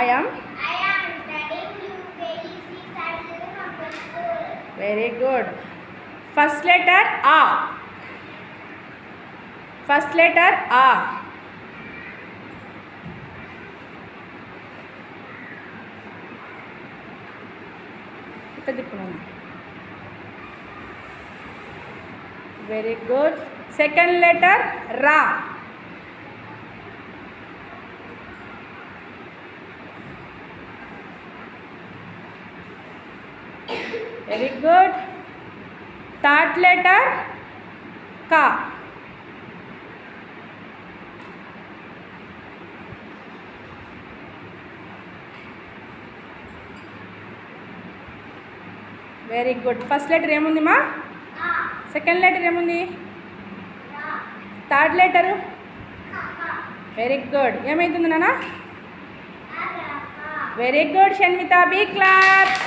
I am studying UKG studying from school. Very good. First letter A. First letter A. Very good. Second letter Ra. Very good. Third letter Ka. Very good. First letter ఏముంది మా? Second letter ఏముంది? Third letter? Very good. ఏమైతుంది నాన్న? Very good Shanmitha, B clap.